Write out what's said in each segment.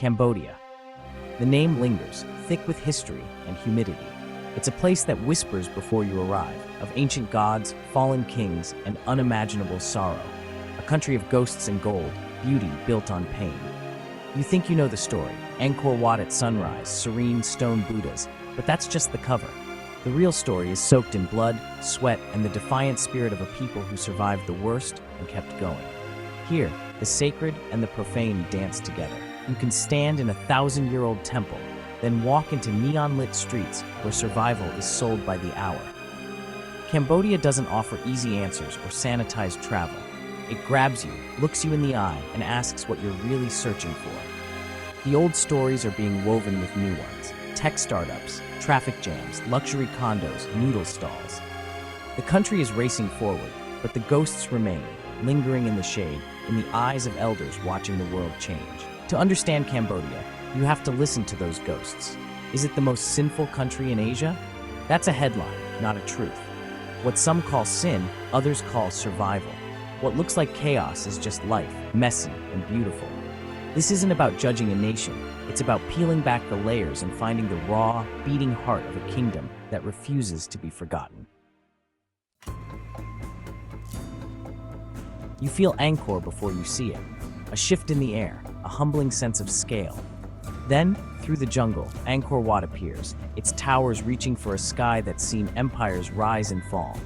Cambodia. The name lingers, thick with history and humidity. It's a place that whispers before you arrive, of ancient gods, fallen kings, and unimaginable sorrow. A country of ghosts and gold, beauty built on pain. You think you know the story, Angkor Wat at sunrise, serene stone Buddhas, but that's just the cover. The real story is soaked in blood, sweat, and the defiant spirit of a people who survived the worst and kept going. Here, the sacred and the profane dance together. You can stand in a 1,000-year-old temple, then walk into neon-lit streets where survival is sold by the hour. Cambodia doesn't offer easy answers or sanitized travel. It grabs you, looks you in the eye, and asks what you're really searching for. The old stories are being woven with new ones. Tech startups, traffic jams, luxury condos, noodle stalls. The country is racing forward, but the ghosts remain, lingering in the shade, in the eyes of elders watching the world change. To understand Cambodia, you have to listen to those ghosts. Is it the most sinful country in Asia? That's a headline, not a truth. What some call sin, others call survival. What looks like chaos is just life, messy and beautiful. This isn't about judging a nation. It's about peeling back the layers and finding the raw, beating heart of a kingdom that refuses to be forgotten. You feel Angkor before you see it. A shift in the air, a humbling sense of scale. Then, through the jungle, Angkor Wat appears, its towers reaching for a sky that's seen empires rise and fall.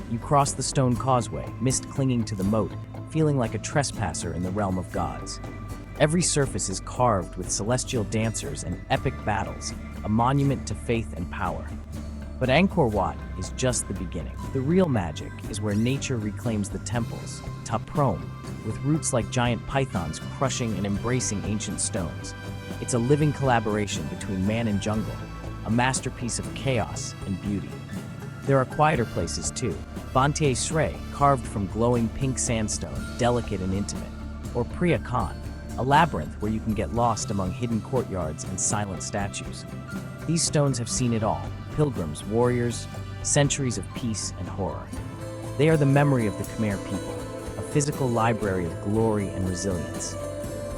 You cross the stone causeway, mist clinging to the moat, feeling like a trespasser in the realm of gods. Every surface is carved with celestial dancers and epic battles, a monument to faith and power. But Angkor Wat is just the beginning. The real magic is where nature reclaims the temples, Prohm, with roots like giant pythons crushing and embracing ancient stones. It's a living collaboration between man and jungle, a masterpiece of chaos and beauty. There are quieter places too. Banteay Srey, carved from glowing pink sandstone, delicate and intimate. Or Priya Khan, a labyrinth where you can get lost among hidden courtyards and silent statues. These stones have seen it all: pilgrims, warriors, centuries of peace and horror. They are the memory of the Khmer people, a physical library of glory and resilience.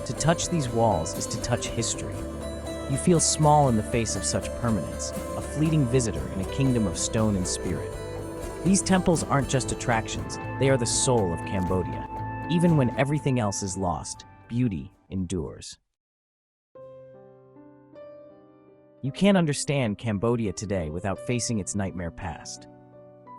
To touch these walls is to touch history. You feel small in the face of such permanence, a fleeting visitor in a kingdom of stone and spirit. These temples aren't just attractions, they are the soul of Cambodia. Even when everything else is lost, beauty endures. You can't understand Cambodia today without facing its nightmare past.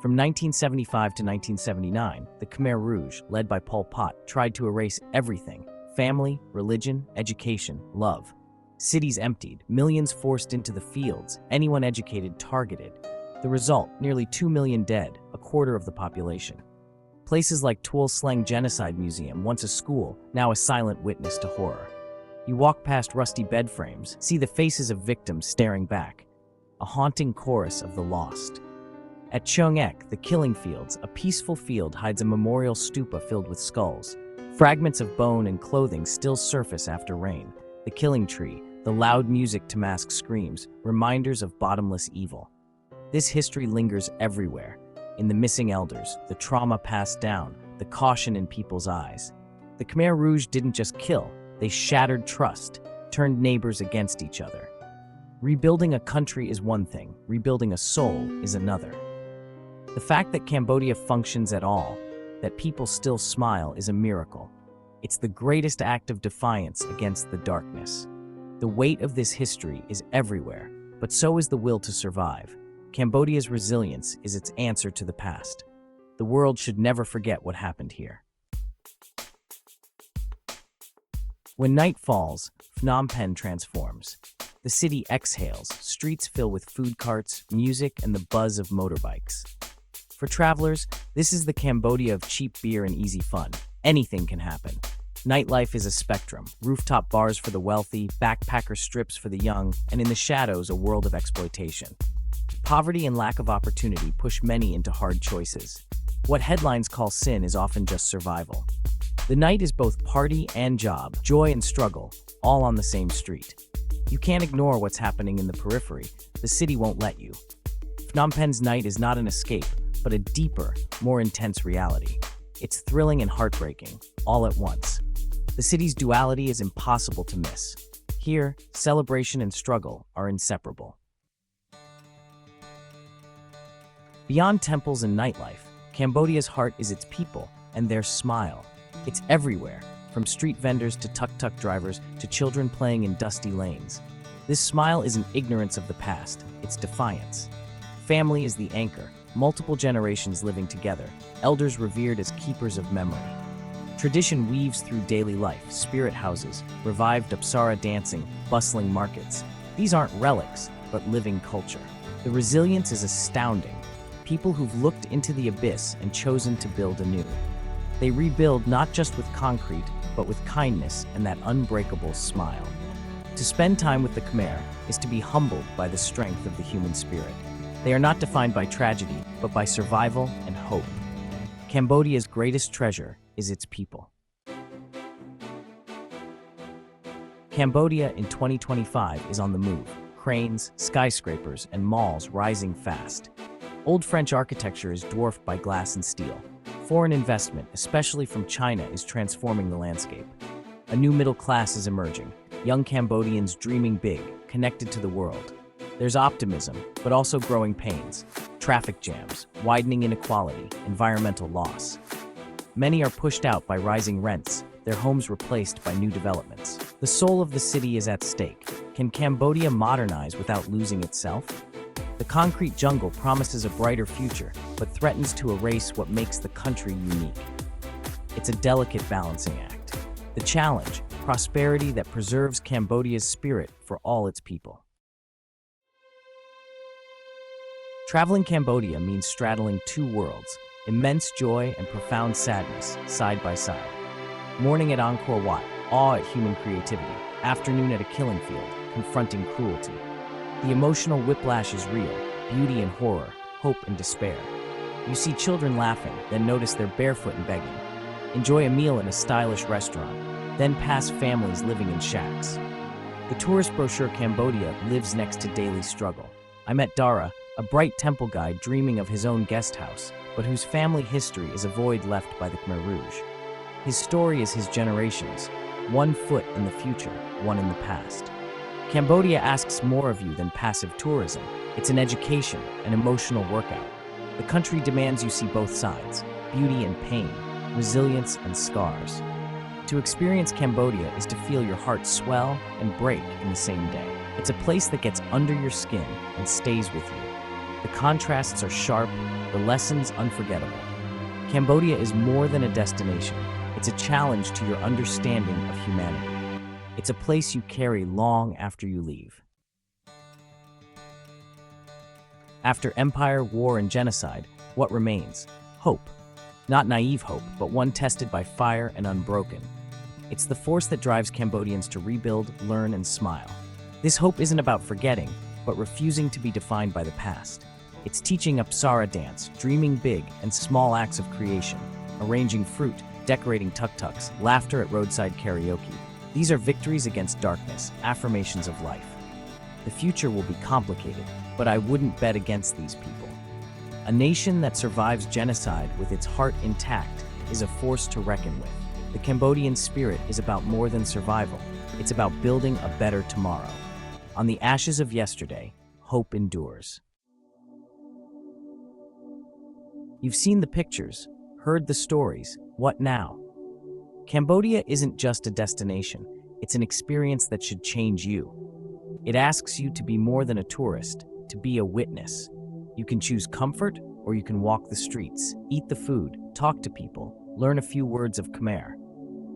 From 1975 to 1979, the Khmer Rouge, led by Pol Pot, tried to erase everything: family, religion, education, love. Cities emptied, millions forced into the fields, anyone educated targeted. The result, nearly 2 million dead, a quarter of the population. Places like Tuol Sleng Genocide Museum, once a school, now a silent witness to horror. You walk past rusty bed frames, see the faces of victims staring back, a haunting chorus of the lost. At Cheong Ek, the killing fields, a peaceful field hides a memorial stupa filled with skulls. Fragments of bone and clothing still surface after rain. The killing tree, the loud music to mask screams, reminders of bottomless evil. This history lingers everywhere. In the missing elders, the trauma passed down, the caution in people's eyes. The Khmer Rouge didn't just kill, they shattered trust, turned neighbors against each other. Rebuilding a country is one thing, rebuilding a soul is another. The fact that Cambodia functions at all, that people still smile, is a miracle. It's the greatest act of defiance against the darkness. The weight of this history is everywhere, but so is the will to survive. Cambodia's resilience is its answer to the past. The world should never forget what happened here. When night falls, Phnom Penh transforms. The city exhales, streets fill with food carts, music, and the buzz of motorbikes. For travelers, this is the Cambodia of cheap beer and easy fun. Anything can happen. Nightlife is a spectrum: rooftop bars for the wealthy, backpacker strips for the young, and in the shadows, a world of exploitation. Poverty and lack of opportunity push many into hard choices. What headlines call sin is often just survival. The night is both party and job, joy and struggle, all on the same street. You can't ignore what's happening in the periphery. The city won't let you. Phnom Penh's night is not an escape, but a deeper, more intense reality. It's thrilling and heartbreaking, all at once. The city's duality is impossible to miss. Here, celebration and struggle are inseparable. Beyond temples and nightlife, Cambodia's heart is its people and their smile. It's everywhere, from street vendors to tuk-tuk drivers to children playing in dusty lanes. This smile isn't ignorance of the past, it's defiance. Family is the anchor, multiple generations living together, elders revered as keepers of memory. Tradition weaves through daily life, spirit houses, revived Apsara dancing, bustling markets. These aren't relics, but living culture. The resilience is astounding. People who've looked into the abyss and chosen to build anew. They rebuild not just with concrete, but with kindness and that unbreakable smile. To spend time with the Khmer is to be humbled by the strength of the human spirit. They are not defined by tragedy, but by survival and hope. Cambodia's greatest treasure is its people. Cambodia in 2025 is on the move. Cranes, skyscrapers, and malls rising fast. Old French architecture is dwarfed by glass and steel. Foreign investment, especially from China, is transforming the landscape. A new middle class is emerging. Young Cambodians dreaming big, connected to the world. There's optimism, but also growing pains. Traffic jams, widening inequality, environmental loss. Many are pushed out by rising rents, their homes replaced by new developments. The soul of the city is at stake. Can Cambodia modernize without losing itself? The concrete jungle promises a brighter future, but threatens to erase what makes the country unique. It's a delicate balancing act. The challenge, prosperity that preserves Cambodia's spirit for all its people. Traveling Cambodia means straddling two worlds, immense joy and profound sadness, side by side. Morning at Angkor Wat, awe at human creativity. Afternoon at a killing field, confronting cruelty. The emotional whiplash is real, beauty and horror, hope and despair. You see children laughing, then notice they're barefoot and begging. Enjoy a meal in a stylish restaurant, then pass families living in shacks. The tourist brochure Cambodia lives next to daily struggle. I met Dara, a bright temple guide dreaming of his own guest house, but whose family history is a void left by the Khmer Rouge. His story is his generations, one foot in the future, one in the past. Cambodia asks more of you than passive tourism. It's an education, an emotional workout. The country demands you see both sides, beauty and pain, resilience and scars. To experience Cambodia is to feel your heart swell and break in the same day. It's a place that gets under your skin and stays with you. The contrasts are sharp, the lessons unforgettable. Cambodia is more than a destination. It's a challenge to your understanding of humanity. It's a place you carry long after you leave. After empire, war, and genocide, what remains? Hope. Not naive hope, but one tested by fire and unbroken. It's the force that drives Cambodians to rebuild, learn, and smile. This hope isn't about forgetting, but refusing to be defined by the past. It's teaching Apsara dance, dreaming big, and small acts of creation, arranging fruit, decorating tuk-tuks, laughter at roadside karaoke. These are victories against darkness, affirmations of life. The future will be complicated, but I wouldn't bet against these people. A nation that survives genocide with its heart intact is a force to reckon with. The Cambodian spirit is about more than survival. It's about building a better tomorrow. On the ashes of yesterday, hope endures. You've seen the pictures, heard the stories. What now? Cambodia isn't just a destination, it's an experience that should change you. It asks you to be more than a tourist, to be a witness. You can choose comfort, or you can walk the streets, eat the food, talk to people, learn a few words of Khmer.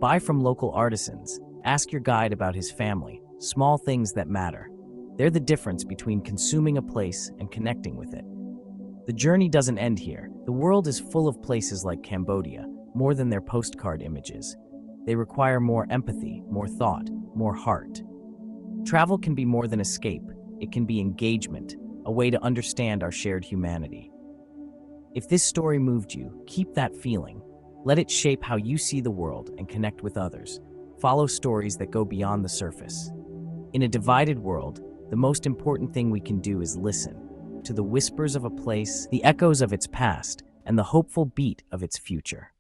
Buy from local artisans, ask your guide about his family, small things that matter. They're the difference between consuming a place and connecting with it. The journey doesn't end here. The world is full of places like Cambodia, more than their postcard images. They require more empathy, more thought, more heart. Travel can be more than escape. It can be engagement, a way to understand our shared humanity. If this story moved you, keep that feeling. Let it shape how you see the world and connect with others. Follow stories that go beyond the surface. In a divided world, the most important thing we can do is listen to the whispers of a place, the echoes of its past, and the hopeful beat of its future.